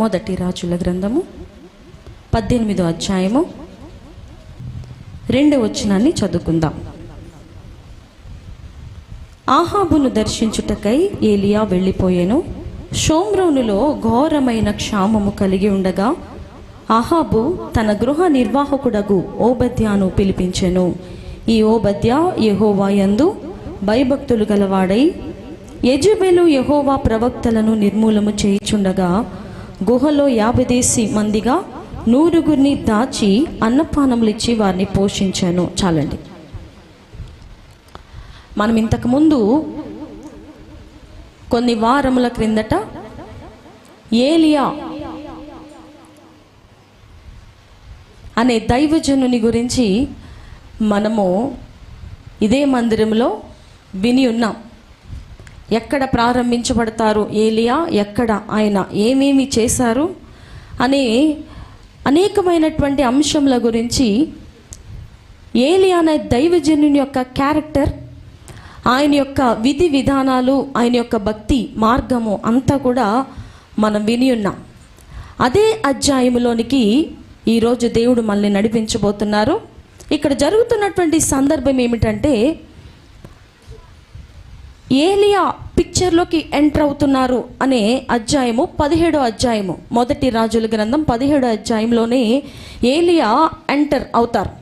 మొదటి రాజుల గ్రంథము 18వ అధ్యాయము 2వ వచనాన్ని చదువుకుందాం. ఆహాబును దర్శించుటకై ఏలియా వెళ్ళిపోయెను. షోమ్రోనులో ఘోరమైన క్షామము కలిగి ఉండగా ఆహాబు తన గృహ నిర్వాహకుడగు ఓబద్యాను పిలిపించెను. ఈ ఓబద్యా యెహోవా యందు భయభక్తులు గలవాడై యెజెబెలు యెహోవా ప్రవక్తలను నిర్మూలము చేయుచుండగా గుహలో 50 మందిగా 100 దాచి అన్నపానములిచ్చి వారిని పోషించాను. చాలండి. మనం ఇంతకుముందు కొన్ని వారముల క్రిందట ఏలియా అనే దైవజనుని గురించి మనము ఇదే మందిరంలో విని ఉన్నాం. ఎక్కడ ప్రారంభించబడతారు ఏలియా, ఎక్కడ ఆయన ఏమేమి చేశారు అనే అనేకమైనటువంటి అంశముల గురించి, ఏలియా అనే దైవజనుని యొక్క క్యారెక్టర్, ఆయన యొక్క విధి విధానాలు, ఆయన యొక్క భక్తి మార్గము అంతా కూడా మనం విని ఉన్నాం. అదే అధ్యాయంలోనికి ఈరోజు దేవుడు మనల్ని నడిపించబోతున్నారు. ఇక్కడ జరుగుతున్నటువంటి సందర్భం ఏమిటంటే, ఏలియా పిక్చర్లోకి ఎంటర్ అవుతున్నారు అనే అధ్యాయము 17వ అధ్యాయము, మొదటి రాజుల గ్రంథం 17వ అధ్యాయంలోనే ఏలియా ఎంటర్ అవుతారు.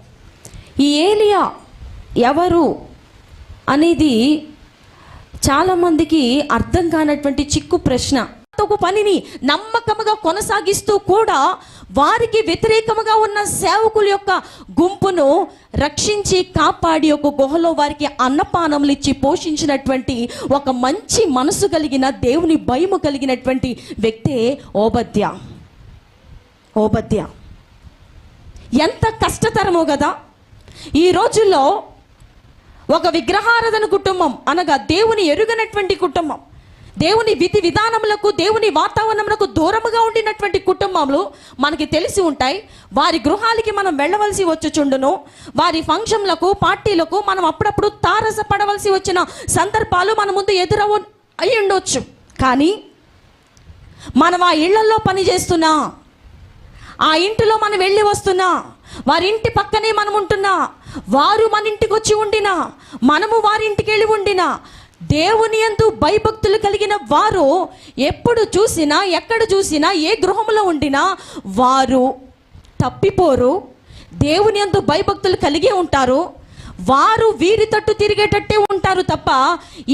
ఈ ఏలియా ఎవరు అనేది చాలామందికి అర్థం కానటువంటి చిక్కు ప్రశ్న. ఒక పనిని నమ్మకముగా కొనసాగిస్తూ కూడా వారికి వ్యతిరేకముగా ఉన్న సేవకుల యొక్క గుంపును రక్షించి కాపాడి ఒక గుహలో వారికి అన్నపానములు ఇచ్చి పోషించినటువంటి ఒక మంచి మనసు కలిగిన, దేవుని భయము కలిగినటువంటి వ్యక్తే ఓబద్యా. ఎంత కష్టతరమో కదా ఈ రోజుల్లో. ఒక విగ్రహారాధన కుటుంబం అనగా దేవుని ఎరుగనటువంటి కుటుంబం, దేవుని విధి విధానములకు, దేవుని వాతావరణములకు దూరముగా ఉండినటువంటి కుటుంబాలు మనకి తెలిసి ఉంటాయి. వారి గృహాలకి మనం వెళ్ళవలసి వచ్చుచుండును. వారి ఫంక్షన్లకు, పార్టీలకు మనం అప్పుడప్పుడు తారసపడవలసి వచ్చిన సందర్భాలు మన ముందు అయి ఉండొచ్చు. కానీ మనం ఆ ఇళ్లలో పని చేస్తున్నా, ఆ ఇంటిలో మనం వెళ్ళి వస్తున్నా, వారి ఇంటి పక్కనే మనం ఉంటున్నా, వారు మన ఇంటికి వచ్చి ఉండినా, మనము వారి ఇంటికి వెళ్ళి ఉండినా, దేవుని యందు భయభక్తులు కలిగిన వారు ఎప్పుడు చూసినా, ఎక్కడ చూసినా, ఏ గృహంలో ఉండినా వారు తప్పిపోరు. దేవుని యందు భయభక్తులు కలిగే ఉంటారు. వారు వీరి తట్టు తిరిగేటట్టే ఉంటారు తప్ప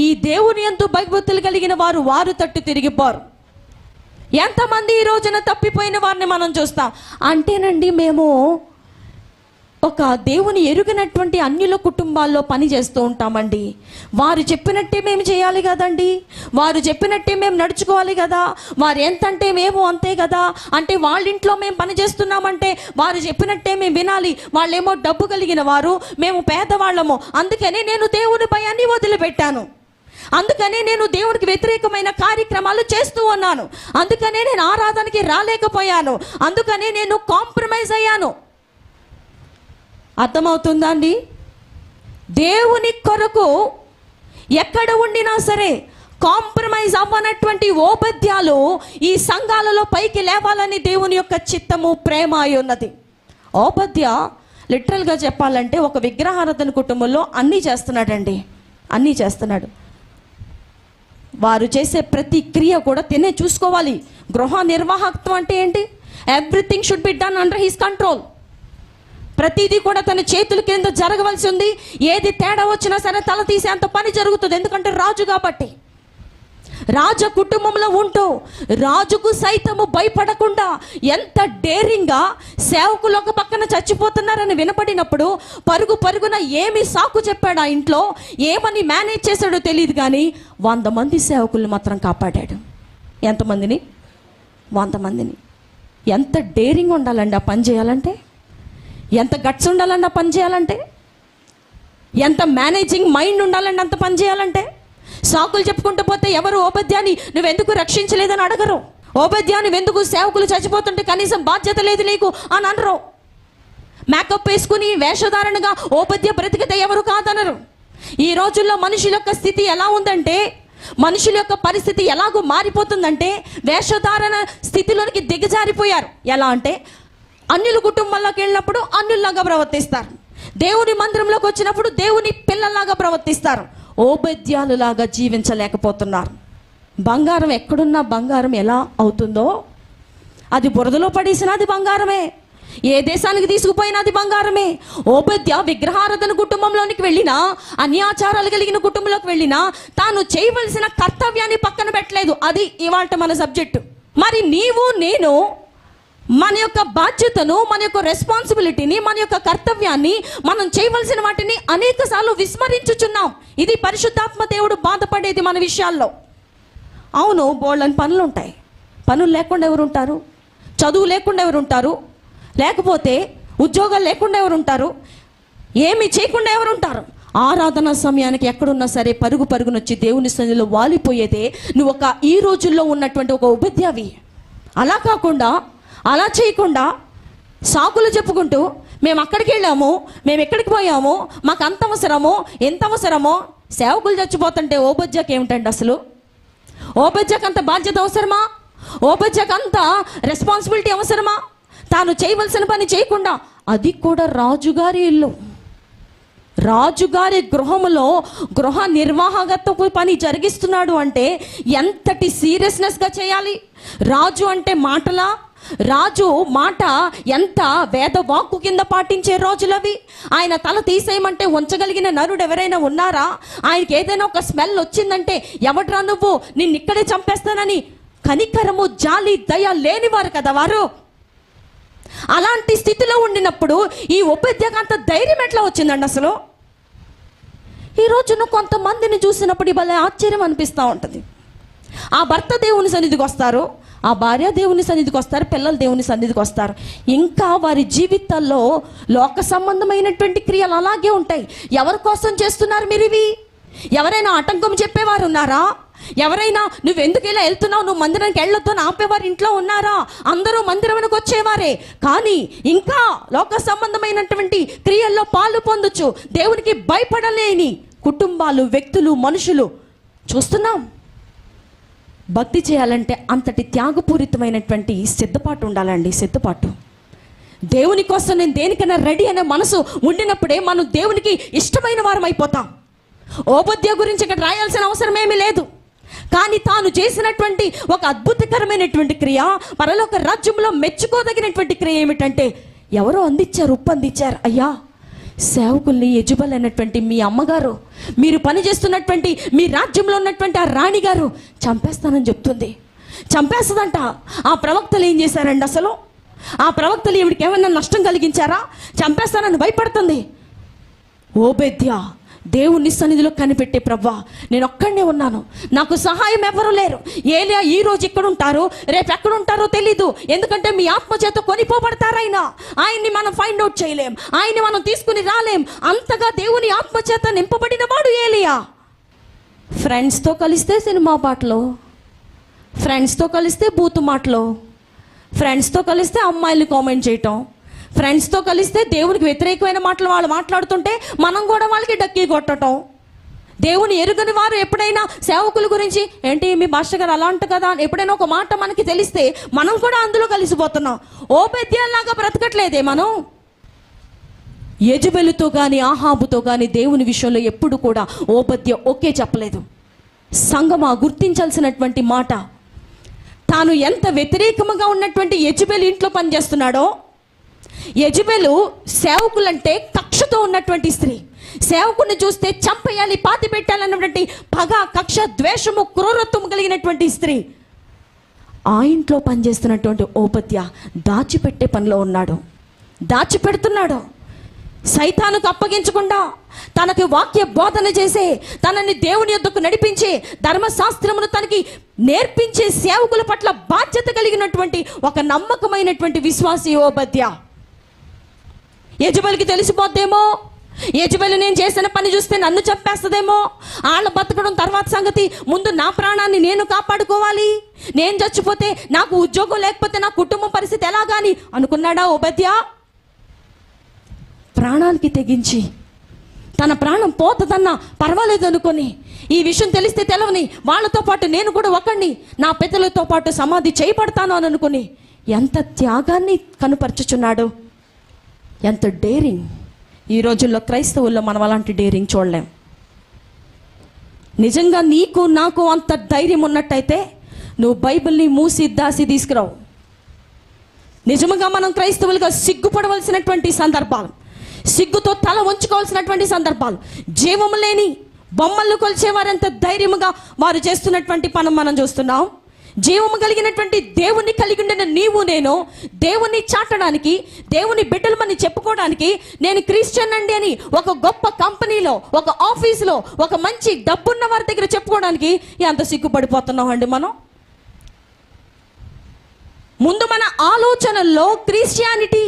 ఈ దేవుని యందు భయభక్తులు కలిగిన వారు తట్టు తిరిగిపోరు. ఎంతమంది ఈ రోజున తప్పిపోయిన వారిని మనం చూస్తాం. అంటేనండి, మేము ఒక దేవుని ఎరుగినటువంటి అన్యుల కుటుంబాల్లో పని చేస్తూ ఉంటామండి. వారు చెప్పినట్టే మేము చేయాలి కదండి, వారు చెప్పినట్టే మేము నడుచుకోవాలి కదా, వారు ఎంతంటే మేము అంతే కదా, అంటే వాళ్ళ ఇంట్లో మేము పని చేస్తున్నామంటే వారు చెప్పినట్టే మేము వినాలి. వాళ్ళేమో డబ్బు కలిగిన వారు, మేము పేదవాళ్ళము, అందుకని నేను దేవుని భయాన్ని వదిలిపెట్టాను, అందుకనే నేను దేవునికి వ్యతిరేకమైన కార్యక్రమాలు చేస్తూ ఉన్నాను, అందుకనే నేను ఆరాధనకి రాలేకపోయాను, అందుకనే నేను కాంప్రమైజ్ అయ్యాను. అర్థమవుతుందా అండి? దేవుని కొరకు ఎక్కడ ఉండినా సరే కాంప్రమైజ్ అవ్వనటువంటి ఓబద్యాలు ఈ సంఘాలలో పైకి లేవాలని దేవుని యొక్క చిత్తము, ప్రేమ అయి ఉన్నది. ఓబద్యా లిటరల్గా చెప్పాలంటే ఒక విగ్రహారాధన కుటుంబంలో అన్నీ చేస్తున్నాడండి, అన్నీ చేస్తున్నాడు. వారు చేసే ప్రతి క్రియ కూడా తినే చూసుకోవాలి. గృహ నిర్వాహకత్వం అంటే ఏంటి? Everything should be done under his control. ప్రతిదీ కూడా తన చేతుల కింద జరగవలసి ఉంది. ఏది తేడా వచ్చినా సరే తల తీసేంత పని జరుగుతుంది. ఎందుకంటే రాజు కాబట్టి. రాజ కుటుంబంలో ఉంటూ రాజుకు సైతము భయపడకుండా ఎంత డేరింగ్గా సేవకులు ఒక పక్కన చచ్చిపోతున్నారని వినపడినప్పుడు పరుగున ఏమి సాకు చెప్పాడు, ఆ ఇంట్లో ఏమని మేనేజ్ చేశాడో తెలియదు, కానీ 100 మంది సేవకులు మాత్రం కాపాడాడు. ఎంతమందిని? 100 మందిని. ఎంత డేరింగ్ ఉండాలండి ఆ పని చేయాలంటే, ఎంత గట్స్ ఉండాలండి ఆ పని చేయాలంటే, ఎంత మేనేజింగ్ మైండ్ ఉండాలండి అంత పని చేయాలంటే. సాకులు చెప్పుకుంటూ పోతే ఎవరు ఓబద్యాన్ని నువ్వెందుకు రక్షించలేదని అడగరు. ఓబద్యాన్ని ఎందుకు సేవకులు చచ్చిపోతుంటే కనీసం బాధ్యత లేదు నీకు అని అనరు. మేకప్ వేసుకుని వేషధారణగా ఓబద్య బ్రతికితే ఎవరు కాదనరు. ఈ రోజుల్లో మనుషుల యొక్క స్థితి ఎలా ఉందంటే, మనుషుల యొక్క పరిస్థితి ఎలాగో మారిపోతుందంటే వేషధారణ స్థితిలోనికి దిగజారిపోయారు. ఎలా అంటే అన్యుల కుటుంబంలోకి వెళ్ళినప్పుడు అన్యుల్లాగా ప్రవర్తిస్తారు, దేవుని మందిరంలోకి వచ్చినప్పుడు దేవుని పిల్లల్లాగా ప్రవర్తిస్తారు, ఓబద్యాలులాగా జీవించలేకపోతున్నారు. బంగారం ఎక్కడున్నా బంగారం ఎలా అవుతుందో, అది బురదలో పడేసినా అది బంగారమే, ఏ దేశానికి తీసుకుపోయినా అది బంగారమే. ఓబద్య విగ్రహారాధన కుటుంబంలోనికి వెళ్ళినా, అన్యాచారాలు కలిగిన కుటుంబంలోకి వెళ్ళినా తాను చేయవలసిన కర్తవ్యాన్ని పక్కన పెట్టలేదు. అది ఇవాళ మన సబ్జెక్టు. మరి నీవు నేను మన యొక్క బాధ్యతను, మన యొక్క రెస్పాన్సిబిలిటీని, మన యొక్క కర్తవ్యాన్ని, మనం చేయవలసిన వాటిని అనేక సార్లు విస్మరించుచున్నాం. ఇది పరిశుద్ధాత్మ దేవుడు బాధపడేది మన విషయాల్లో. అవును, బోళ్ళని పనులు ఉంటాయి, పనులు లేకుండా ఎవరు ఉంటారు? చదువు లేకుండా ఎవరు ఉంటారు? లేకపోతే ఉద్యోగాలు లేకుండా ఎవరు ఉంటారు? ఏమి చేయకుండా ఎవరు ఉంటారు? ఆరాధన సమయానికి ఎక్కడున్నా సరే పరుగు పరుగునొచ్చి దేవుని సన్నిధిలో వాలిపోయేదే నువ్వు ఈ రోజుల్లో ఉన్నటువంటి ఒక ఉపద్యావి. అలా కాకుండా, అలా చేయకుండా సాకులు చెప్పుకుంటూ మేము అక్కడికి వెళ్ళాము, మేము ఎక్కడికి పోయాము, మాకు అంత అవసరమో ఎంత అవసరమో. సేవకులు చచ్చిపోతుంటే ఓబద్యకి ఏమిటండి అసలు? ఓబద్యకి అంత బాధ్యత అవసరమా? ఓబద్యకి అంత రెస్పాన్సిబిలిటీ అవసరమా? తాను చేయవలసిన పని చేయకుండా, అది కూడా రాజుగారి ఇల్లు, రాజుగారి గృహములో గృహ నిర్వాహకత్వ పని జరిగిస్తున్నాడు అంటే ఎంతటి సీరియస్నెస్గా చేయాలి? రాజు అంటే మాటలా? రాజు మాట ఎంత వేదవాక్కు కింద పాటించే రోజులవి. ఆయన తల తీసేయమంటే ఉంచగలిగిన నరుడు ఎవరైనా ఉన్నారా? ఆయనకి ఏదైనా ఒక స్మెల్ వచ్చిందంటే ఎవడ్రా నువ్వు, నిన్నిక్కడే చంపేస్తానని కనికరము, జాలి, దయ లేనివారు కదా వారు. అలాంటి స్థితిలో ఉండినప్పుడు ఈ ఉపద్యకు అంత ధైర్యం ఎట్లా వచ్చిందండి అసలు? ఈ రోజున కొంతమందిని చూసినప్పుడు భలే ఆశ్చర్యం అనిపిస్తూ ఉంటుంది. ఆ భర్త దేవుని సన్నిధికి వస్తారు, ఆ భార్య దేవుని సన్నిధికి వస్తారు, పిల్లలు దేవుని సన్నిధికి వస్తారు. ఇంకా వారి జీవితాల్లో లోక సంబంధమైనటువంటి క్రియలు అలాగే ఉంటాయి. ఎవరి కోసం చేస్తున్నారు మీరు ఇవి? ఎవరైనా ఆటంకం చెప్పేవారు ఉన్నారా? ఎవరైనా నువ్వు ఎందుకు ఇలా వెళ్తున్నావు, నువ్వు మందిరానికి వెళ్ళొద్దు అని ఆపేవారు ఇంట్లో ఉన్నారా? అందరూ మందిరానికి వచ్చేవారే, కానీ ఇంకా లోక సంబంధమైనటువంటి క్రియల్లో పాలు పొందొచ్చు దేవునికి భయపడలేని కుటుంబాలు, వ్యక్తులు, మనుషులు చూస్తున్నాం. భక్తి చేయాలంటే అంతటి త్యాగపూరితమైనటువంటి సిద్ధపాటు ఉండాలండి. సిద్ధపాటు. దేవుని కోసం నేను దేనికైనా రెడీ అనే మనసు ఉండినప్పుడే మనం దేవునికి ఇష్టమైన వారం అయిపోతాం. ఓబద్య గురించి ఇక్కడ రాయాల్సిన అవసరం ఏమీ లేదు. కానీ తాను చేసినటువంటి ఒక అద్భుతకరమైనటువంటి క్రియ, పరలోక రాజ్యంలో మెచ్చుకోదగినటువంటి క్రియ ఏమిటంటే, ఎవరో అందించారు, ఉప్పు అందించారు. అయ్యా, సేవకుల్ని యజబెల్ అయినటువంటి మీ అమ్మగారు, మీరు పనిచేస్తున్నటువంటి మీ రాజ్యంలో ఉన్నటువంటి ఆ రాణిగారు చంపేస్తానని చెప్తుంది. చంపేస్తుందంట. ఆ ప్రవక్తలు ఏం చేశారండి అసలు? ఆ ప్రవక్తలు ఈవిడికి ఏమన్నా నష్టం కలిగించారా? చంపేస్తానని భయపడుతుంది. ఓబద్య దేవుని సన్నిధిలో కనిపెట్టే, ప్రవ్వా నేను ఒక్కడనే ఉన్నాను, నాకు సహాయం ఎవరు లేరు. ఏలియా ఈ రోజు ఇక్కడ ఉంటారు, రేపు ఎక్కడ ఉంటారో తెలీదు. ఎందుకంటే మీ ఆత్మ చేత కొనిపోబడతారు. ఆయన్ని మనం ఫైండ్ అవుట్ చేయలేం, ఆయన్ని మనం తీసుకుని రాలేం. అంతగా దేవుని ఆత్మ చేత నింపబడిన వాడు ఏలియా. ఫ్రెండ్స్తో కలిస్తే సినిమా పాటలు, ఫ్రెండ్స్తో కలిస్తే బూతు మాటలు, ఫ్రెండ్స్తో కలిస్తే అమ్మాయిలు కామెంట్ చేయటం, ఫ్రెండ్స్తో కలిస్తే దేవునికి వ్యతిరేకమైన మాటలు వాళ్ళు మాట్లాడుతుంటే మనం కూడా వాళ్ళకి డక్కీ కొట్టడం. దేవుని ఎరుగని వారు ఎప్పుడైనా సేవకుల గురించి, ఏంటి మీ మాస్టర్ గారు అలా అంట కదా, ఎప్పుడైనా ఒక మాట మనకి తెలిస్తే మనం కూడా అందులో కలిసిపోతున్నాం. ఓబద్యలాగా బ్రతకట్లేదే మనం. యెజెబెలుతో కానీ ఆహాబుతో కానీ దేవుని విషయంలో ఎప్పుడు కూడా ఓబద్య ఓకే చెప్పలేదు. సంగమా, గుర్తించాల్సినటువంటి మాట, తాను ఎంత వ్యతిరేకముగా ఉన్నటువంటి యెజెబెలు ఇంట్లో పనిచేస్తున్నాడో. యెజెబెలు సేవకులంటే కక్షతో ఉన్నటువంటి స్త్రీ. సేవకుని చూస్తే చంపేయాలి, పాతి పెట్టాలన్నటువంటి పగ, కక్ష, ద్వేషము, క్రూరత్వం కలిగినటువంటి స్త్రీ. ఆ ఇంట్లో పనిచేస్తున్నటువంటి ఓబద్య దాచిపెట్టే పనిలో ఉన్నాడు, దాచిపెడుతున్నాడు. సైతానుకు అప్పగించకుండా తనకి వాక్య బోధన చేసే, తనని దేవుని యొద్దకు నడిపించే, ధర్మశాస్త్రమును తనకి నేర్పించే సేవకుల పట్ల బాధ్యత కలిగినటువంటి ఒక నమ్మకమైనటువంటి విశ్వాసి ఓబద్య. యెజెబెలుకి తెలిసిపోద్దేమో, యెజెబెలు నేను చేసిన పని చూస్తే నన్ను చంపేస్తుందేమో, వాళ్ళ బతకడం తర్వాత సంగతి, ముందు నా ప్రాణాన్ని నేను కాపాడుకోవాలి, నేను చచ్చిపోతే నాకు ఉద్యోగం లేకపోతే నా కుటుంబ పరిస్థితి ఎలాగాని అనుకున్నాడా ఓబద్య? ప్రాణానికి తెగించి తన ప్రాణం పోతుందన్నా పర్వాలేదు అనుకొని, ఈ విషయం తెలిస్తే తెలవని వాళ్ళతో పాటు నేను కూడా ఒకడిని నా పెద్దలతో పాటు సమాధి చేయబడతాను అని అనుకుని ఎంత త్యాగాన్ని కనుపరుచుచున్నాడు, ఎంత డేరింగ్. ఈ రోజుల్లో క్రైస్తవుల్లో మనం అలాంటి డేరింగ్ చూడలేం. నిజంగా నీకు నాకు అంత ధైర్యం ఉన్నట్టయితే నువ్వు బైబిల్ని మూసి దాసి తీసుకురావు. నిజంగా మనం క్రైస్తవులుగా సిగ్గుపడవలసినటువంటి సందర్భాలు, సిగ్గుతో తల వంచుకోవాల్సినటువంటి సందర్భాలు, జీవము లేని బొమ్మలను కొలిచేవారెంత ధైర్యముగా వారు చేస్తున్నటువంటి పని మనం చూస్తున్నాం. జీవము కలిగినటువంటి దేవుణ్ణి కలిగి ఉండిన నీవు నేను దేవుణ్ణి చాటడానికి, దేవుని బిడ్డలమని చెప్పుకోవడానికి, నేను క్రిస్టియన్ అండి అని ఒక గొప్ప కంపెనీలో, ఒక ఆఫీసులో, ఒక మంచి డబ్బున్న వారి దగ్గర చెప్పుకోవడానికి ఎంత సిగ్గుపడిపోతున్నాం అండి మనం. ముందు మన ఆలోచనల్లో క్రిస్టియానిటీ,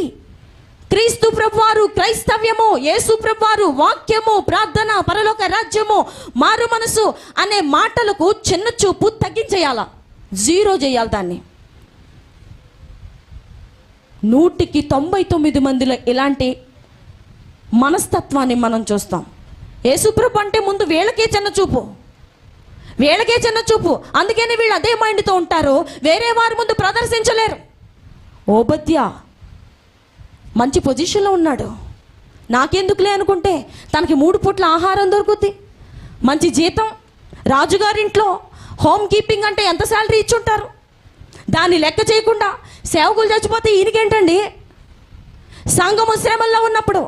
క్రీస్తు ప్రభువారు, క్రైస్తవ్యము, యేసు ప్రభువారు, వాక్యము, ప్రార్థన, పరలోక రాజ్యము, మారు మనసు అనే మాటలకు చిన్న చూపు తగ్గించేయాల, జీరో చేయాలి దాన్ని. 199 మందిలో ఇలాంటి మనస్తత్వాన్ని మనం చూస్తాం. యేసు ప్రభు అంటే ముందు వీళ్ళకే చిన్న చూపు, వీళ్ళకే చిన్న చూపు. అందుకని వీళ్ళు అదే మైండ్తో ఉంటారు, వేరే వారి ముందు ప్రదర్శించలేరు. ఓబద్యా మంచి పొజిషన్లో ఉన్నాడు, నాకెందుకులే అనుకుంటే తనకి 3 పూట్ల ఆహారం దొరుకుద్ది, మంచి జీతం, రాజుగారింట్లో హోమ్ కీపింగ్ అంటే ఎంత శాలరీ ఇచ్చుంటారు. దాన్ని లెక్క చేయకుండా సేవకులు చచ్చిపోతే ఈయనకేంటండి? సంఘము శ్రమల్లో ఉన్నప్పుడు,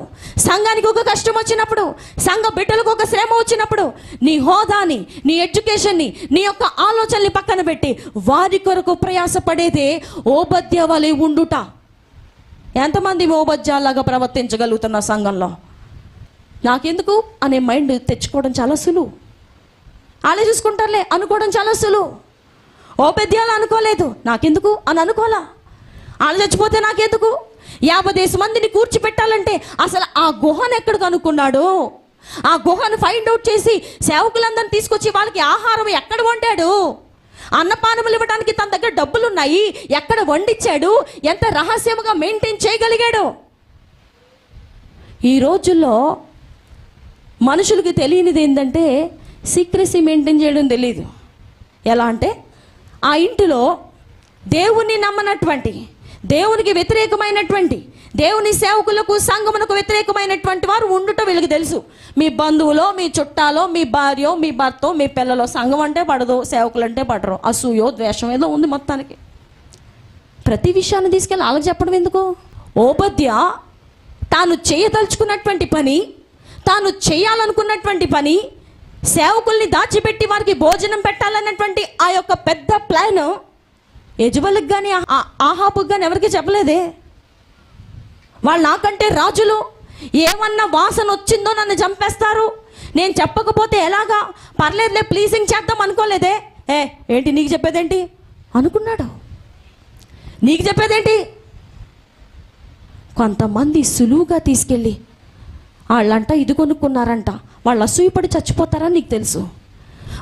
సంఘానికి ఒక కష్టం వచ్చినప్పుడు, సంఘ బిడ్డలకు ఒక శ్రమ వచ్చినప్పుడు నీ హోదాని, నీ ఎడ్యుకేషన్ని, నీ యొక్క ఆలోచనని పక్కన పెట్టి వారి కొరకు ప్రయాసపడేదే ఓబద్య వలె ఉండుట. ఎంతమంది ఓబద్యాలాగా ప్రవర్తించగలుగుతున్న సంఘంలో? నాకెందుకు అనే మైండ్ తెచ్చుకోవడం చాలా సులువు, ఆలోచించుకుంటారులే అనుకోవడం చాలా సులువు. ఓబద్యాలు అనుకోలేదు, నాకెందుకు అని అనుకోలా. ఆలోచించిపోతే నాకెందుకు? 50 మందిని కూర్చిపెట్టాలంటే అసలు ఆ గుహను ఎక్కడ కనుక్కున్నాడు? ఆ గుహను ఫైండ్ అవుట్ చేసి సేవకులందరిని తీసుకొచ్చి వాళ్ళకి ఆహారం ఎక్కడ వండాడు? అన్నపానములు ఇవ్వడానికి తన దగ్గర డబ్బులు ఉన్నాయి, ఎక్కడ వండించాడు? ఎంత రహస్యముగా మెయింటైన్ చేయగలిగాడు? ఈ రోజుల్లో మనుషులకి తెలియనిది ఏంటంటే సీక్రెసీ మెయింటైన్ చేయడం తెలియదు. ఎలా అంటే ఆ ఇంటిలో దేవుణ్ణి నమ్మనటువంటి, దేవునికి వ్యతిరేకమైనటువంటి, దేవుని సేవకులకు, సంఘమునకు వ్యతిరేకమైనటువంటి వారు ఉండుట వీళ్ళకి తెలుసు. మీ బంధువులో, మీ చుట్టాలో, మీ భార్యో, మీ భర్తో, మీ పిల్లలో సంఘం అంటే పడదు, సేవకులు అంటే పడరు. అసూయో ద్వేషం ఏదో ఉంది మొత్తానికి. ప్రతి విషయాన్ని తీసుకెళ్ళి వాళ్ళకి చెప్పడం ఎందుకు? ఓబద్య తాను చేయదలుచుకున్నటువంటి పని, తాను చేయాలనుకున్నటువంటి పని, సేవకుల్ని దాచిపెట్టి వారికి భోజనం పెట్టాలన్నటువంటి ఆ యొక్క పెద్ద ప్లాన్ యజబెలుకి కానీ ఆహాబుకి కానీ ఎవరికి చెప్పలేదే. వాళ్ళు నాకంటే రాజులు, ఏమన్నా వాసన వచ్చిందో నన్ను చంపేస్తారు, నేను చెప్పకపోతే ఎలాగా, పర్లేదులే ప్లీజింగ్ చేద్దాం అనుకోలేదే. ఏంటి నీకు చెప్పేదేంటి అనుకున్నాడు. నీకు చెప్పేదేంటి? కొంతమంది సులువుగా తీసుకెళ్ళి వాళ్ళంట ఇది కొనుక్కున్నారంట, వాళ్ళు అసూయపడి చచ్చిపోతారని నీకు తెలుసు,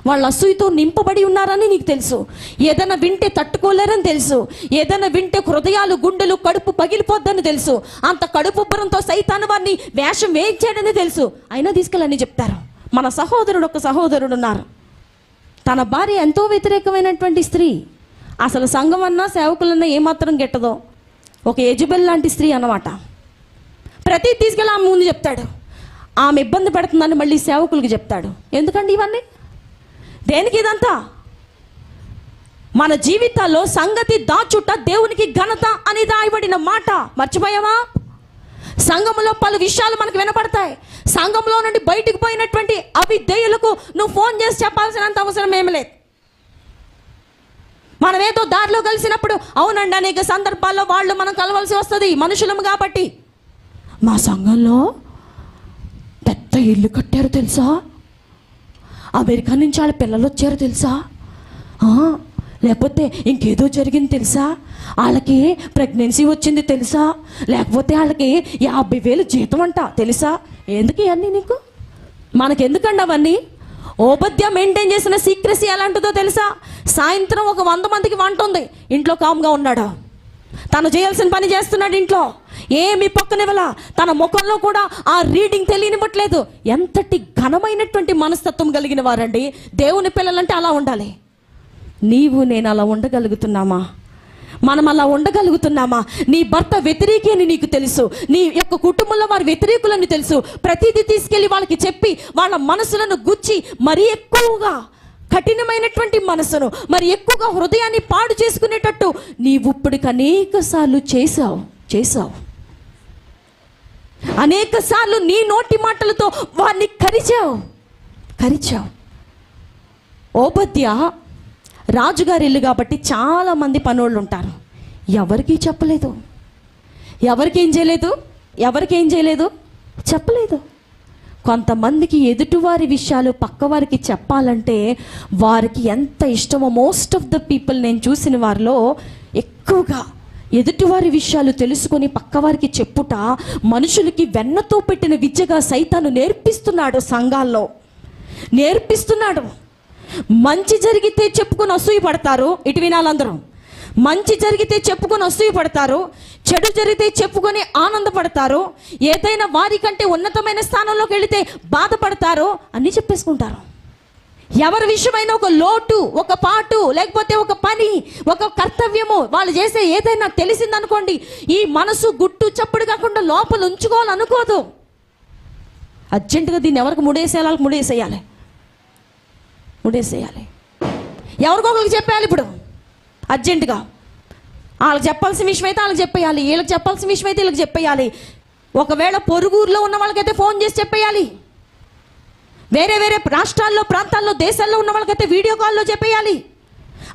వాళ్ళు అసూయతో నింపబడి ఉన్నారని నీకు తెలుసు, ఏదైనా వింటే తట్టుకోలేరని తెలుసు, ఏదైనా వింటే హృదయాలు, గుండెలు, కడుపు పగిలిపోద్దని తెలుసు, అంత కడుపుబ్బరంతో సైతాను వారిని వేషం వేయించాడని తెలుసు, అయినా తీసుకెళ్ళని చెప్తారు. మన సహోదరుడు, ఒక సహోదరుడు ఉన్నారు, తన భార్య ఎంతో వ్యతిరేకమైనటువంటి స్త్రీ, అసలు సంఘం అన్నా సేవకులన్నా ఏమాత్రం గిట్టదో, ఒక యజబెల్ లాంటి స్త్రీ అన్నమాట. ప్రతి తీసుకెళ్ళి ఆమె ముందు చెప్తాడు, ఆమె ఇబ్బంది పెడుతుందని మళ్ళీ సేవకులకి చెప్తాడు. ఎందుకండి ఇవన్నీ? దేనికి ఇదంతా? మన జీవితాల్లో సంగతి దాచుట దేవునికి ఘనత అని రాయబడిన మాట మర్చిపోయావా? సంఘంలో పలు విషయాలు మనకు వినపడతాయి. సంఘంలో నుండి బయటికి పోయినటువంటి అవిధేయులకు నువ్వు ఫోన్ చేసి చెప్పాల్సినంత అవసరం ఏమి లేదు. మనమేదో దారిలో కలిసినప్పుడు, అవునండి అనేక సందర్భాల్లో వాళ్ళు మనం కలవాల్సి వస్తుంది, మనుషులము కాబట్టి. మా సంఘంలో పెద్ద ఇల్లు కట్టారు తెలుసా, అమెరికా నుంచి వాళ్ళ పిల్లలు వచ్చారు తెలుసా, లేకపోతే ఇంకేదో జరిగింది తెలుసా, వాళ్ళకి ప్రెగ్నెన్సీ వచ్చింది తెలుసా, లేకపోతే వాళ్ళకి 50,000 జీతం అంట తెలుసా. ఎందుకు ఇవన్నీ నీకు? మనకెందుకండి అవన్నీ? ఓబద్య మెయింటైన్ చేసిన సీక్రెసీ ఎలాంటిదో తెలుసా? సాయంత్రం ఒక 100 మందికి వంట ఉంది, ఇంట్లో కామ్గా ఉన్నాడు, తను చేయాల్సిన పని చేస్తున్నాడు ఇంట్లో, ఏమి పక్కనివ్వలా, తన ముఖంలో కూడా ఆ రీడింగ్ తెలియనివ్వట్లేదు. ఎంతటి ఘనమైనటువంటి మనస్తత్వం కలిగిన వారండి దేవుని పిల్లలంటే. అలా ఉండాలి. నీవు నేను అలా ఉండగలుగుతున్నామా? మనం అలా ఉండగలుగుతున్నామా? నీ భర్త వ్యతిరేకి అని నీకు తెలుసు, నీ యొక్క కుటుంబంలో వారి వ్యతిరేకులని తెలుసు. ప్రతిదీ తీసుకెళ్ళి వాళ్ళకి చెప్పి వాళ్ళ మనసులను గుచ్చి మరీ ఎక్కువగా కఠినమైనటువంటి మనసును, మరి ఎక్కువగా హృదయాన్ని పాడు చేసుకునేటట్టు నీవు ఇప్పటికి అనేక సార్లు చేశావు. అనేక సార్లు నీ నోటి మాటలతో వారిని కరిచావు. ఓబద్య రాజుగారి ఇల్లు కాబట్టి చాలామంది పనోళ్ళు ఉంటారు. ఎవరికీ చెప్పలేదు, ఎవరికేం చేయలేదు చెప్పలేదు. కొంతమందికి ఎదుటివారి విషయాలు పక్కవారికి చెప్పాలంటే వారికి ఎంత ఇష్టమో. మోస్ట్ ఆఫ్ ద పీపుల్ నేను చూసిన వారిలో ఎక్కువగా ఎదుటివారి విషయాలు తెలుసుకొని పక్కవారికి చెప్పుట మనుషులకి వెన్నతో పెట్టిన విద్యగా సైతాను నేర్పిస్తున్నాడు. సంఘాల్లో నేర్పిస్తున్నాడు. మంచి జరిగితే చెప్పుకొని అసూయ పడతారు. ఇటు వినాలందరూ. మంచి జరిగితే చెప్పుకొని అసూయ పడతారు, చెడు జరిగితే చెప్పుకొని ఆనందపడతారు, ఏదైనా వారికంటే ఉన్నతమైన స్థానంలోకి వెళితే బాధపడతారు, అన్నీ చెప్పేసుకుంటారు. ఎవరి విషయమైన ఒక లోటు, ఒక పాటు, లేకపోతే ఒక పని, ఒక కర్తవ్యము వాళ్ళు చేసే ఏదైనా తెలిసిందనుకోండి, ఈ మనసు గుట్టు చప్పుడు కాకుండా లోపల ఉంచుకోవాలనుకోదు. అర్జెంటుగా దీన్ని ఎవరికి ముడేసేయాలి. ఎవరికొకరికి చెప్పేయాలి. ఇప్పుడు అర్జెంటుగా వాళ్ళకి చెప్పాల్సిన విషయం అయితే వాళ్ళకి చెప్పేయాలి, వీళ్ళకి చెప్పాల్సిన విషయం అయితే వీళ్ళకి చెప్పేయాలి. ఒకవేళ పొరుగురులో ఉన్న వాళ్ళకైతే ఫోన్ చేసి చెప్పేయాలి. వేరే రాష్ట్రాల్లో, ప్రాంతాల్లో, దేశాల్లో ఉన్న వాళ్ళకైతే వీడియో కాల్లో చెప్పేయాలి.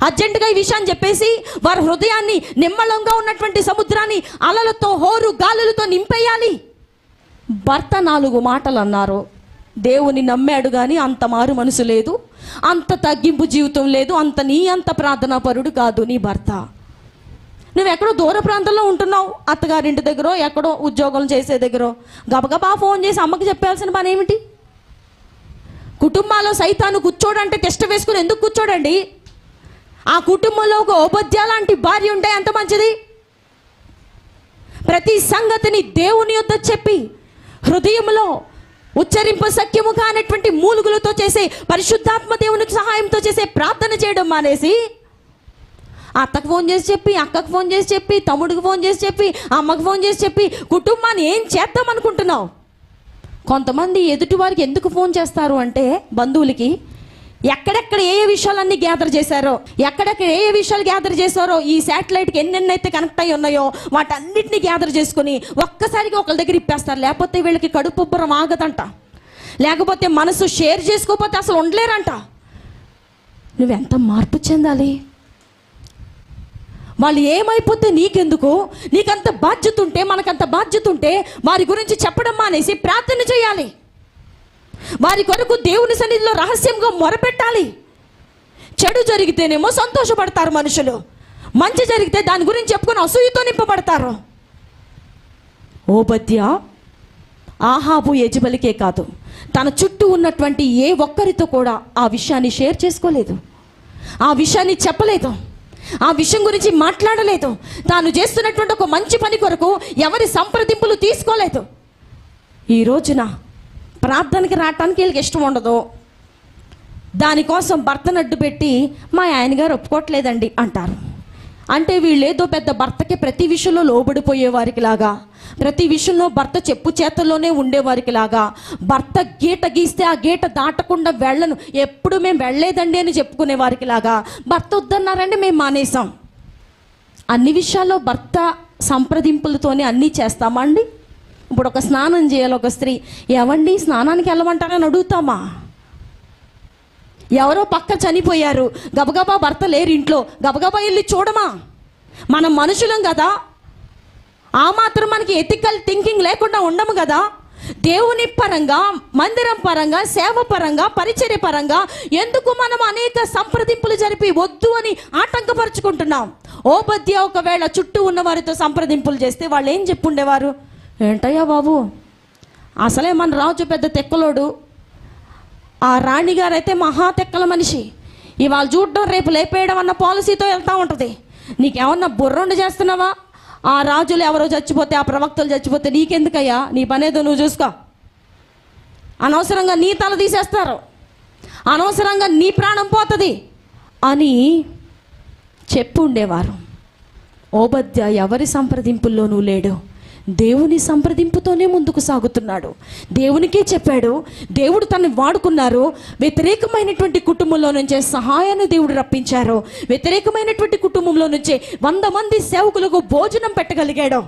అర్జెంటుగా ఈ విషయాన్ని చెప్పేసి వారి హృదయాన్ని, నిమ్మలంగా ఉన్నటువంటి సముద్రాన్ని అలలతో, హోరు గాలులతో నింపేయాలి. భర్త 4 మాటలు అన్నారు. దేవుని నమ్మాడు కానీ అంత మారు మనసు లేదు, అంత తగ్గింపు జీవితం లేదు, అంత ప్రార్థనా పరుడు కాదు నీ భర్త. నువ్వు ఎక్కడో దూర ప్రాంతంలో ఉంటున్నావు, అత్తగారింటి దగ్గర, ఎక్కడో ఉద్యోగం చేసే దగ్గర, గబగబా ఫోన్ చేసి అమ్మకి చెప్పాల్సిన పని ఏమిటి? కుటుంబాల్లో సైతాను కూర్చోడంటే టెస్ట్ వేసుకుని ఎందుకు కూర్చోడండి? ఆ కుటుంబంలో ఒక ఓబద్య లాంటి భార్య ఉంటే ఎంత మంచిది. ప్రతి సంగతిని దేవుని యొద్ద చెప్పి హృదయంలో ఉచ్చరింప సఖ్యము కానటువంటి మూలుగులతో చేసే, పరిశుద్ధాత్మ దేవునికి సహాయంతో చేసే ప్రార్థన చేయడం మానేసి అత్తకు ఫోన్ చేసి చెప్పి, అక్కకు ఫోన్ చేసి చెప్పి, తమ్ముడికి ఫోన్ చేసి చెప్పి, అమ్మకు ఫోన్ చేసి చెప్పి కుటుంబాన్ని ఏం చేద్దాం అనుకుంటున్నావు? కొంతమంది ఎదుటి వారికి ఎందుకు ఫోన్ చేస్తారు అంటే, బంధువులకి ఎక్కడెక్కడ ఏ విషయాలన్నీ గ్యాదర్ చేశారో, ఈ శాటిలైట్కి ఎన్నెన్నైతే కనెక్ట్ అయ్యి ఉన్నాయో వాటన్నిటిని గ్యాదర్ చేసుకుని ఒక్కసారిగా ఒకళ్ళ దగ్గర ఇప్పేస్తారు. లేకపోతే వీళ్ళకి కడుపు ఉబ్బరం ఆగదంట, లేకపోతే మనసు షేర్ చేసుకోకపోతే అసలు ఉండలేరంట. నువ్వెంత మార్పు చెందాలి? వాళ్ళు ఏమైపోతే నీకెందుకు? నీకంత బాధ్యత ఉంటే, మనకంత బాధ్యత ఉంటే వారి గురించి చెప్పడం మానేసి ప్రార్థన చేయాలి. వారి కొరకు దేవుని సన్నిధిలో రహస్యంగా మొరపెట్టాలి. చెడు జరిగితేనేమో సంతోషపడతారు మనుషులు, మంచి జరిగితే దాని గురించి చెప్పుకొని అసూయతో నింపబడతారు. ఓబద్య ఆహాబు యెజెబెలుకే కాదు, తన చుట్టూ ఉన్నటువంటి ఏ ఒక్కరితో కూడా ఆ విషయాన్ని షేర్ చేసుకోలేదు, ఆ విషయాన్ని చెప్పలేదు, ఆ విషయం గురించి మాట్లాడలేదు. తాను చేస్తున్నటువంటి ఒక మంచి పని కొరకు ఎవరి సంప్రదింపులు తీసుకోలేదు. ఈ రోజున ప్రార్థనకి రావటానికి వీళ్ళకి ఇష్టం ఉండదు, దానికోసం భర్తను అడ్డు పెట్టి మా ఆయన గారు ఒప్పుకోవట్లేదండి అంటారు. అంటే వీళ్ళేదో పెద్ద భర్తకి ప్రతి విషయంలో లోబడిపోయేవారికి లాగా, ప్రతి విషయంలో భర్త చెప్పు చేతల్లోనే ఉండేవారికి లాగా, భర్త గీట గీస్తే ఆ గీట దాటకుండా వెళ్ళను, ఎప్పుడు మేము వెళ్ళలేదండి అని చెప్పుకునే వారికి లాగా, భర్త వద్దన్నారండి మేము మానేసాం. అన్ని విషయాల్లో భర్త సంప్రదింపులతోనే అన్నీ చేస్తామా అండి? ఇప్పుడు ఒక స్నానం చేయాలి ఒక స్త్రీ, ఏమండి స్నానానికి వెళ్ళమంటారని అడుగుతామా? ఎవరో పక్క చనిపోయారు, గబగబా భర్త లేరు ఇంట్లో, గబగబా వెళ్ళి చూడమా? మనం మనుషులం కదా, ఆ మాత్రం మనకి ఎథికల్ థింకింగ్ లేకుండా ఉండము కదా. దేవుని పరంగా, మందిరం పరంగా, సేవ పరంగా, పరిచర్య పరంగా ఎందుకు మనం అనేక సంప్రదింపులు జరిపి వద్దు అని ఆటంకపరుచుకుంటున్నాం? ఓబద్య ఒకవేళ చుట్టూ ఉన్న వారితో సంప్రదింపులు చేస్తే వాళ్ళు ఏం చెప్పుండేవారు? ఏంటయ్యా బాబు, అసలే మన రాజు పెద్ద తెక్కలోడు, ఆ రాణిగారు అయితే మహా తెక్కల మనిషి, ఇవాళ చూడడం రేపు లేపేయడం అన్న పాలసీతో వెళ్తూ ఉంటుంది. నీకేమన్నా బుర్రండి చేస్తున్నావా? ఆ రాజులు ఎవరో చచ్చిపోతే, ఆ ప్రవక్తలు చచ్చిపోతే నీకెందుకయ్యా, నీ పనేదో నువ్వు చూసుకో, అనవసరంగా నీ తల తీసేస్తారు, అనవసరంగా నీ ప్రాణం పోతుంది అని చెప్పు ఉండేవారు. ఓబద్యా ఎవరి సంప్రదింపుల్లోనూ లేడు, దేవుని సంప్రదింపుతోనే ముందుకు సాగుతున్నాడు. దేవునికే చెప్పాడు, దేవుడు తనని వాడుకున్నారు. వ్యతిరేకమైనటువంటి కుటుంబంలో నుంచే సహాయాన్ని దేవుడు రప్పించారు. వ్యతిరేకమైనటువంటి కుటుంబంలో నుంచే 100 మంది సేవకులకు భోజనం పెట్టగలిగాడు.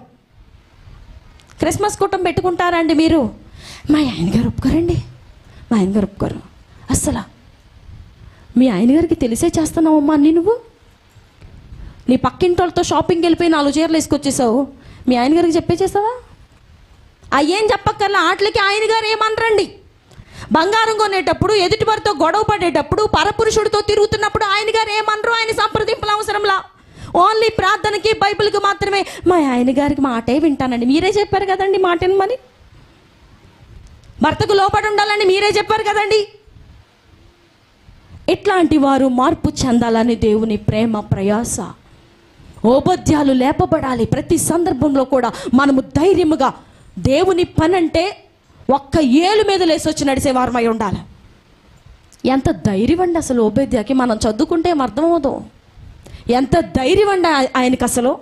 క్రిస్మస్ కుటుంబం పెట్టుకుంటారండి మీరు? మా ఆయన గారు ఒప్పుకోరండి, మా ఆయన గారు ఒప్పుకోరు. అస్సలు మీ ఆయన గారికి తెలిసే చేస్తున్నావమ్మా అన్నీ. నువ్వు నీ పక్కింటి వాళ్ళతో షాపింగ్కి వెళ్ళిపోయి 4 చీరలు వేసుకొచ్చేసావు, మీ ఆయన గారికి చెప్పేసేసావా? అయ్యేం చెప్పక్కర్లా, ఆటలకి ఆయన గారు ఏమనరండి. బంగారం కొనేటప్పుడు, ఎదుటి వారితో గొడవ పడేటప్పుడు, పరపురుషుడితో తిరుగుతున్నప్పుడు ఆయన గారు ఏమనరు. ఆయన సంప్రదింపులు అవసరంలా. ఓన్లీ ప్రార్థనకి, బైబిల్కి మాత్రమే మా ఆయన గారికి మాటే వింటానండి. మీరే చెప్పారు కదండి మాట వినమని. భర్తకు లోపడి ఉండాలని మీరే చెప్పారు కదండి. ఇట్లాంటి వారు మార్పు చెందాలని దేవుని ప్రేమ, ప్రయాస. ఓబద్యాలు లేపబడాలి. ప్రతి సందర్భంలో కూడా మనము ధైర్యముగా దేవుని పని అంటే ఒక్క ఏలు మీద లేసొచ్చి నడిచేవారమై ఉండాలి. ఎంత ధైర్యం అండి అసలు ఓబద్యాకి, మనం చదువుకుంటే ఏం అర్థమవుదు. ఎంత ధైర్యం అండి ఆయనకి అసలు.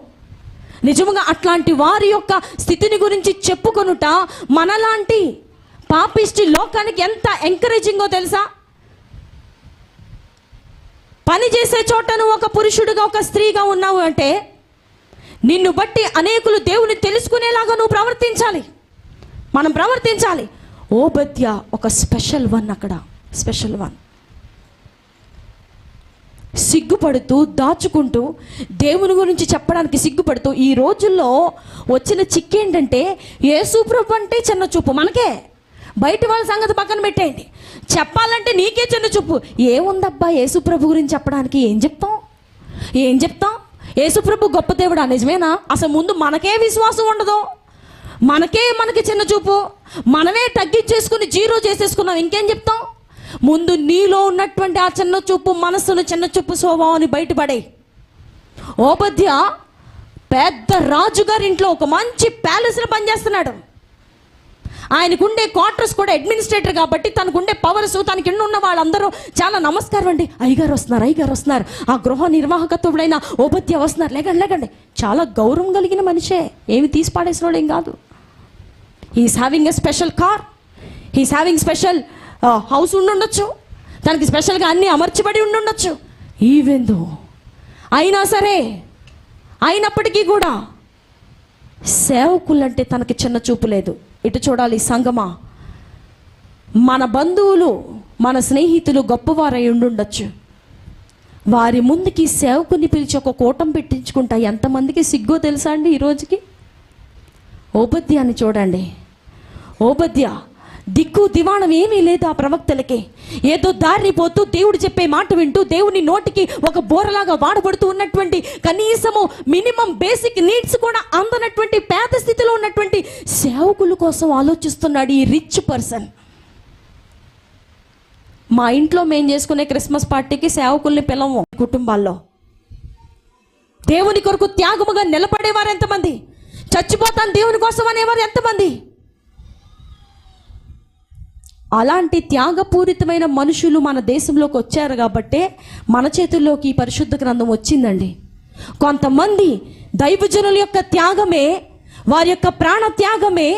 నిజంగా అట్లాంటి వారి యొక్క స్థితిని గురించి చెప్పుకొనుట మనలాంటి పాపిష్టి లోకానికి ఎంత ఎంకరేజింగో తెలుసా. పని చేసే చోట నువ్వు ఒక పురుషుడిగా, ఒక స్త్రీగా ఉన్నావు అంటే నిన్ను బట్టి అనేకులు దేవుని తెలుసుకునేలాగా నువ్వు ప్రవర్తించాలి, మనం ప్రవర్తించాలి. ఓబద్యా ఒక స్పెషల్ వన్, అక్కడ స్పెషల్ వన్. సిగ్గుపడుతూ, దాచుకుంటూ, దేవుని గురించి చెప్పడానికి సిగ్గుపడుతూ. ఈ రోజుల్లో వచ్చిన చిక్కేంటంటే యేసు ప్రభు అంటే చిన్న చూపు మనకే. బయట వాళ్ళ సంగతి పక్కన పెట్టేయండి, చెప్పాలంటే నీకే చిన్న చూపు. ఏముందబ్బా యేసుప్రభు గురించి చెప్పడానికి, ఏం చెప్తాం? యేసుప్రభు గొప్ప దేవుడా? నిజమేనా? అసలు ముందు మనకే విశ్వాసం ఉండదు, మనకి చిన్న చూపు, మనమే తగ్గించేసుకుని జీరో చేసేసుకున్నాం, ఇంకేం చెప్తాం? ముందు నీలో ఉన్నటువంటి ఆ చిన్న చూపు మనస్సును, చిన్న చూపు స్వభావాన్ని బయటపడే. ఓబద్యా పెద్ద రాజుగారి ఇంట్లో ఒక మంచి ప్యాలెస్లో పనిచేస్తున్నాడు. ఆయనకుండే క్వార్టర్స్ కూడా అడ్మినిస్ట్రేటర్ కాబట్టి తనకుండే పవర్స్, తనకి ఉన్న వాళ్ళందరూ చాలా నమస్కారం అండి, అయ్యగారు వస్తున్నారు, ఆ గృహ నిర్వాహకత్వుడైన ఓబద్యా వస్తున్నారు, లేకండి. చాలా గౌరవం కలిగిన మనిషే, ఏమి తీసి పాడేసిన వాడు ఏం కాదు. He's having a special car, he's having special house ఉండుండొచ్చు, తనకి స్పెషల్గా అన్నీ అమర్చబడి ఉండుండొచ్చు. ఈవెందో అయినా సరే, అయినప్పటికీ కూడా సేవకులంటే తనకి చిన్న చూపు లేదు. ఇటు చూడాలి సంగమా, మన బంధువులు, మన స్నేహితులు గొప్పవారై ఉండుండొచ్చు, వారి ముందుకి సేవకుని పిలిచి ఒక కూటం పెట్టించుకుంటా ఎంతమందికి సిగ్గో తెలుసా అండి ఈ రోజుకి. ఓబద్యాన్ని చూడండి. ఓబద్యా దిక్కు దివాణం ఏమీ లేదు ఆ ప్రవక్తలకి. ఏదో దారిని పోతూ, దేవుడు చెప్పే మాట వింటూ, దేవుని నోటికి ఒక బోరలాగా వాడబడుతూ ఉన్నటువంటి, కనీసము మినిమం బేసిక్ నీడ్స్ కూడా అందనటువంటి పేద స్థితిలో ఉన్నటువంటి సేవకుల కోసం ఆలోచిస్తున్నాడు ఈ రిచ్ పర్సన్. మా ఇంట్లో మేము చేసుకునే క్రిస్మస్ పార్టీకి సేవకుల్ని పిలవము. కుటుంబాల్లో దేవుని కొరకు త్యాగముగా నిలబడేవారు ఎంతమంది? చచ్చిపోతాను దేవుని కోసం అనేవారు ఎంతమంది? అలాంటి త్యాగపూరితమైన మనుషులు మన దేశంలోకి వచ్చారు కాబట్టే మన చేతుల్లోకి ఈ పరిశుద్ధ గ్రంథం వచ్చిందండి. కొంతమంది దైవజనుల యొక్క త్యాగమే, వారి యొక్క ప్రాణ త్యాగమే,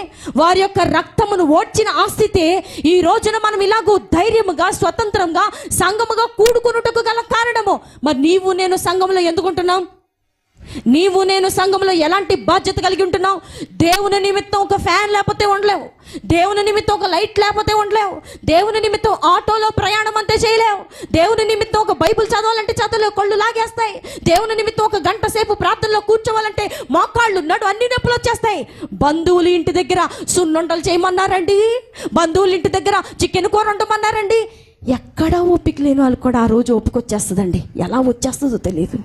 వారి యొక్క రక్తమును ఓడ్చిన ఆస్తితే ఈ రోజున మనం ఇలాగూ ధైర్యముగా, స్వతంత్రంగా, సంఘముగా కూడుకున్నట్టుకు గల కారణము. మరి నీవు నేను సంఘంలో ఎందుకుంటున్నాం? నీవు నేను సంఘంలో ఎలాంటి బాధ్యత కలిగి ఉంటున్నావు? దేవుని నిమిత్తం ఒక ఫ్యాన్ లేకపోతే ఉండలేవు, దేవుని నిమిత్తం ఒక లైట్ లేకపోతే ఉండలేవు, దేవుని నిమిత్తం ఆటోలో ప్రయాణం అంతే చేయలేవు, దేవుని నిమిత్తం ఒక బైబిల్ చదవాలంటే చదవలేవు, కళ్ళు లాగేస్తాయి, దేవుని నిమిత్తం ఒక గంట సేపు ప్రార్థనలో కూర్చోవాలంటే మోకాళ్ళు నడు అన్ని నొప్పులు వచ్చేస్తాయి. బంధువులు ఇంటి దగ్గర సున్నుండలు చేయమన్నారండి, బంధువులు ఇంటి దగ్గర చికెన్ కూర వండమన్నారండి. ఎక్కడా ఓపిక లేని వాళ్ళు కూడా ఆ రోజు ఓపిక వచ్చేస్తుందండి. ఎలా వచ్చేస్తుందో తెలియదు.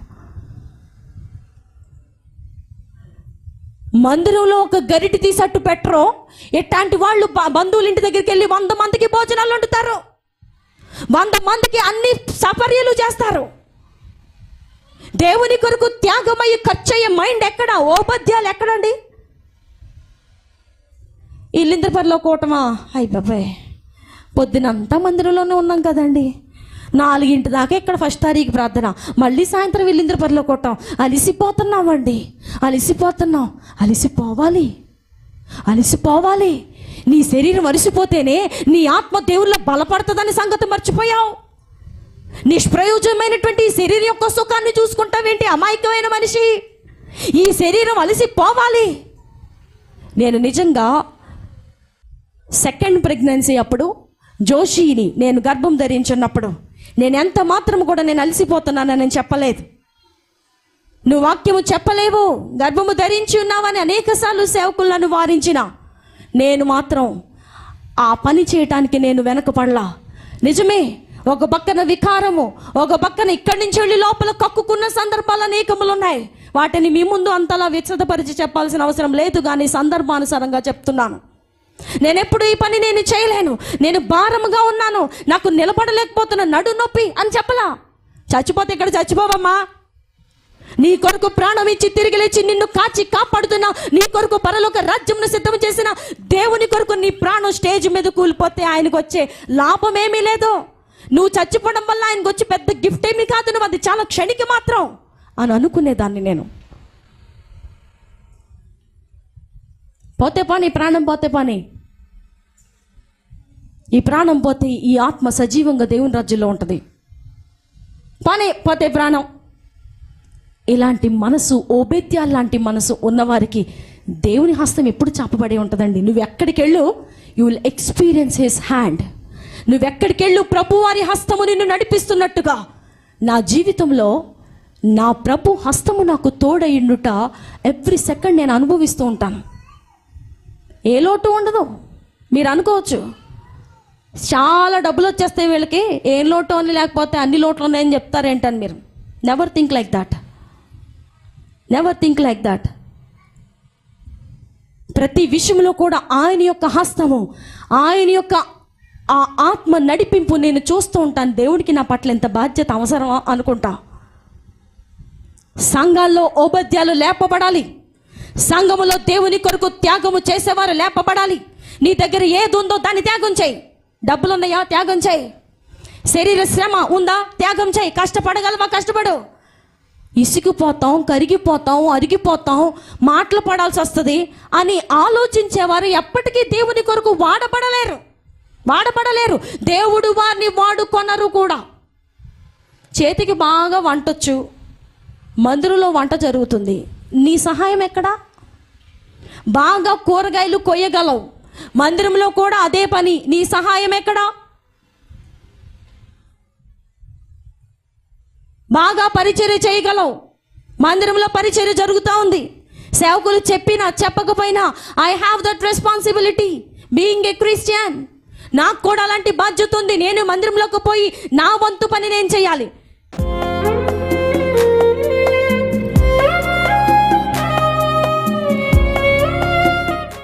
మందిరంలో ఒక గరిటి తీసట్టు పెట్టరు. ఎట్లాంటి వాళ్ళు బంధువుల ఇంటి దగ్గరికి వెళ్ళి 100 మందికి భోజనాలు వండుతారు, 100 మందికి అన్ని సపర్యలు చేస్తారు. దేవుని కొరకు త్యాగమయ్యి ఖర్చయ్యే మైండ్ ఎక్కడ? ఓబద్యాలు ఎక్కడండి? ఇల్లింద్రపల్లిలో కూటమా? అయ్య బాబాయ్, పొద్దునంతా మందిరంలోనే ఉన్నాం కదండి, 4 దాకా ఇక్కడ ఫస్ట్ తారీఖు ప్రార్థన, మళ్ళీ సాయంత్రం వెళ్ళింద్రపల్లిలో కూటం. అలిసిపోతున్నామండి, అలిసిపోవాలి. నీ శరీరం అలిసిపోతేనే నీ ఆత్మ దేవుళ్ళ బలపడుతుందని సంగతి మర్చిపోయావు. నిష్ప్రయోజనమైనటువంటి ఈ శరీరం యొక్క సుఖాన్ని చూసుకుంటావేంటి అమాయకమైన మనిషి? ఈ శరీరం అలిసిపోవాలి. నేను నిజంగా సెకండ్ ప్రెగ్నెన్సీ అప్పుడు జోషిని నేను గర్భం ధరించున్నప్పుడు నేను ఎంత మాత్రం కూడా నేను అలసిపోతున్నానని నేను చెప్పలేదు. నువ్వు వాక్యము చెప్పలేవు, గర్భము ధరించి ఉన్నావని అనేకసార్లు సేవకులను వారించిన నేను మాత్రం ఆ పని చేయటానికి నేను వెనకపడలా. నిజమే, ఒక పక్కన వికారము, ఒక పక్కన ఇక్కడి నుంచి వెళ్ళి లోపల కక్కుకున్న సందర్భాలు అనేకములు ఉన్నాయి. వాటిని మీ ముందు అంతలా విశదపరిచి చెప్పాల్సిన అవసరం లేదు, కానీ సందర్భానుసారంగా చెప్తున్నాను. నేను ఎప్పుడు ఈ పని నేను చేయలేను, నేను భారముగా ఉన్నాను, నాకు నిలబడలేకపోతున్నా, నడు నొప్పి అని చెప్పలా. చచ్చిపోతే ఇక్కడ చచ్చిపోవమ్మా, నీ కొరకు ప్రాణం ఇచ్చి తిరిగి లేచి నిన్ను కాచి కాపాడుతున్నా, నీ కొరకు పరలోక రాజ్యంను సిద్ధం చేసిన దేవుని కొరకు నీ ప్రాణం స్టేజ్ మీద కూలిపోతే ఆయనకు వచ్చే లాభం ఏమీ లేదు. నువ్వు చచ్చిపోవడం వల్ల ఆయనకు వచ్చి పెద్ద గిఫ్ట్ ఏమీ కాదు, నువ్వు అది చాలా క్షణిక మాత్రం అని అనుకునేదాన్ని నేను. పోతే పని, ప్రాణం పోతే పని. ఈ ప్రాణం పోతే ఈ ఆత్మ సజీవంగా దేవుని రాజ్యంలో ఉంటుంది. పని పోతే ప్రాణం. ఇలాంటి మనసు, ఓబేద్యాలు లాంటి మనసు ఉన్నవారికి దేవుని హస్తం ఎప్పుడు చాపబడి ఉంటుందండి. నువ్వు ఎక్కడికి వెళ్ళు, you will experience his hand. నువ్వెక్కడికి వెళ్ళు, ప్రభు వారి హస్తము నిన్ను నడిపిస్తున్నట్టుగా నా జీవితంలో నా ప్రభు హస్తము నాకు తోడయిండుట ఎవ్రీ సెకండ్ నేను అనుభవిస్తూ ఉంటాను. ఏ లోటు ఉండదు. మీరు అనుకోవచ్చు చాలా డబ్బులు వచ్చేస్తాయి వీళ్ళకి, ఏం లోటు అని, లేకపోతే అన్ని లోట్లు ఉన్నాయని చెప్తారేంటని. మీరు నెవర్ థింక్ లైక్ దట్. ప్రతి విషయంలో కూడా ఆయన యొక్క హస్తము, ఆయన యొక్క ఆ ఆత్మ నడిపింపు నేను చూస్తూ ఉంటాను. దేవుడికి నా పట్ల ఎంత బాధ్యత అవసరం అనుకుంటా. సంఘాల్లో ఓబద్యాలు లేపబడాలి, సంఘములో దేవుని కొరకు త్యాగము చేసేవారు లేపబడాలి. నీ దగ్గర ఏది ఉందో దాన్ని త్యాగం చేయి. డబ్బులు ఉన్నాయా, త్యాగం చేయి. శరీర శ్రమ ఉందా, త్యాగం చేయి. కష్టపడగలవా, కష్టపడు. ఇసిగిపోతాం, కరిగిపోతాం, అరిగిపోతాం, మాటలు పడాల్సి వస్తుంది అని ఆలోచించేవారు ఎప్పటికీ దేవుని కొరకు వాడబడలేరు. దేవుడు వారిని వాడుకొనరు కూడా. చేతికి బాగా వంటొచ్చు, మందిరంలో వంట జరుగుతుంది, నీ సహాయం ఎక్కడా? బాగా కూరగాయలు కొయ్యగలవు, మందిరంలో కూడా అదే పని, నీ సహాయం ఎక్కడా? బాగా పరిచర్య చేయగలవు, మందిరంలో పరిచర్య జరుగుతూ ఉంది, సేవకులు చెప్పినా చెప్పకపోయినా I have that responsibility being a Christian. నాకు కూడా అలాంటి బాధ్యత ఉంది. నేను మందిరంలోకి పోయి నా వంతు పని నేను చేయాలి.